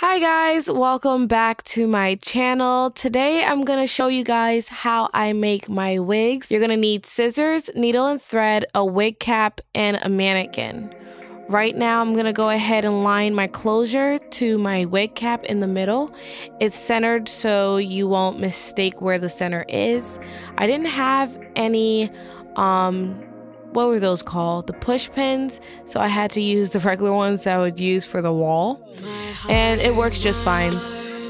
Hi guys, welcome back to my channel. Today I'm going to show you guys how I make my wigs. You're going to need scissors, needle and thread, a wig cap, and a mannequin. Right now I'm going to go ahead and line my closure to my wig cap in the middle. It's centered so you won't mistake where the center is. I didn't have any what were those called? The push pins. So I had to use the regular ones that I would use for the wall. And it works just fine.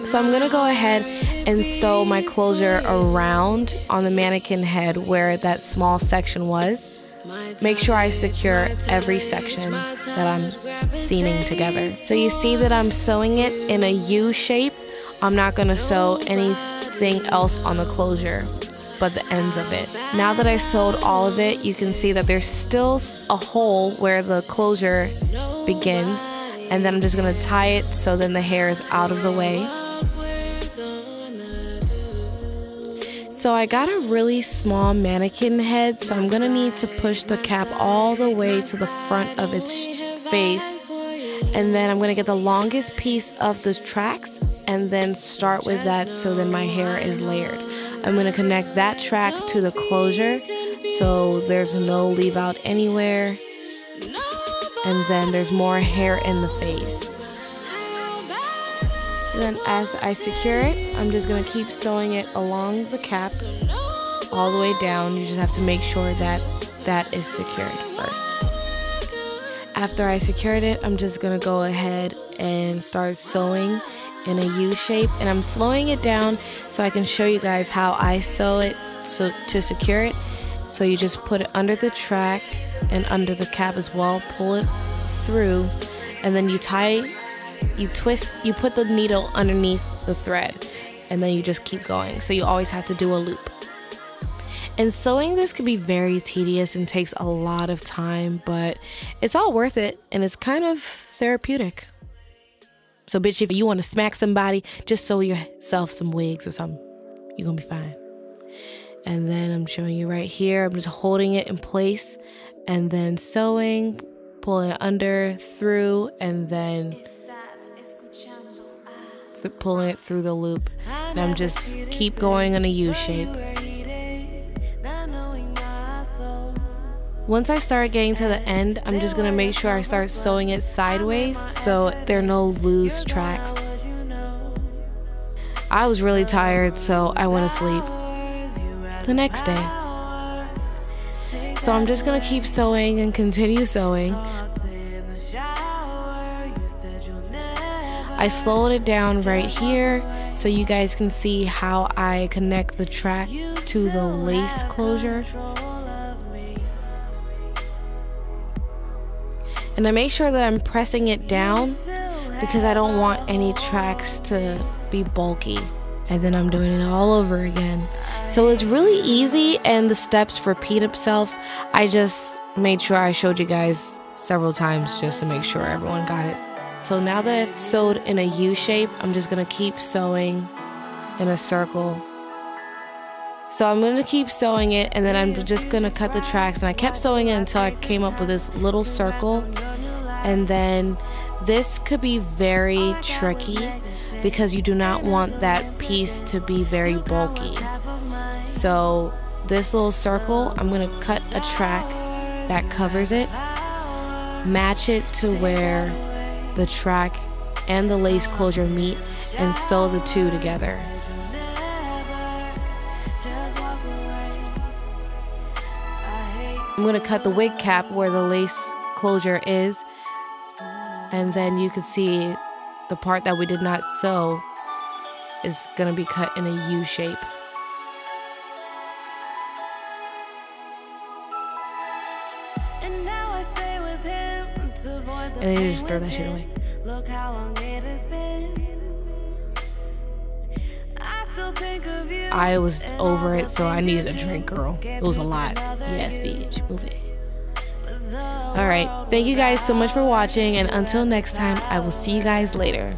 So I'm going to go ahead and sew my closure around on the mannequin head where that small section was. Make sure I secure every section that I'm seaming together. So you see that I'm sewing it in a U shape. I'm not going to sew anything else on the closure but the ends of it. Now that I sewed all of it, you can see that there's still a hole where the closure begins, and then I'm just gonna tie it so then the hair is out of the way. So I got a really small mannequin head, so I'm gonna need to push the cap all the way to the front of its face, and then I'm gonna get the longest piece of the tracks and then start with that so then my hair is layered. I'm going to connect that track to the closure so there's no leave out anywhere, and then there's more hair in the face. And then as I secure it, I'm just going to keep sewing it along the cap all the way down. You just have to make sure that that is secured first. After I secured it, I'm just going to go ahead and start sewing in a U shape, and I'm slowing it down so I can show you guys how I sew it to secure it. So you just put it under the track and under the cap as well, pull it through, and then you twist, you put the needle underneath the thread, and then you just keep going. So you always have to do a loop. And sewing this can be very tedious and takes a lot of time, but it's all worth it, and it's kind of therapeutic. So bitch, if you want to smack somebody, just sew yourself some wigs or something. You're going to be fine. And then I'm showing you right here. I'm just holding it in place and then sewing, pulling it under, through, and then pulling it through the loop. And I'm just keep going in a U shape. Once I start getting to the end, I'm just gonna make sure I start sewing it sideways so there are no loose tracks. I was really tired, so I went to sleep the next day. So I'm just gonna keep sewing and continue sewing. I slowed it down right here so you guys can see how I connect the track to the lace closure. And I make sure that I'm pressing it down because I don't want any tracks to be bulky. And then I'm doing it all over again. So it's really easy and the steps repeat themselves. I just made sure I showed you guys several times just to make sure everyone got it. So now that I've sewed in a U shape, I'm just gonna keep sewing in a circle. So I'm going to keep sewing it, and then I'm just going to cut the tracks, and I kept sewing it until I came up with this little circle. And then this could be very tricky because you do not want that piece to be very bulky. So this little circle, I'm going to cut a track that covers it, match it to where the track and the lace closure meet, and sew the two together. I'm going to cut the wig cap where the lace closure is, and then you can see the part that we did not sew is going to be cut in a U shape. And then you just throw that shit away. Look how long it has been. I was over it, so I needed a drink, girl. It was a lot. Yes, bitch. Move it. Alright, thank you guys so much for watching, and until next time, I will see you guys later.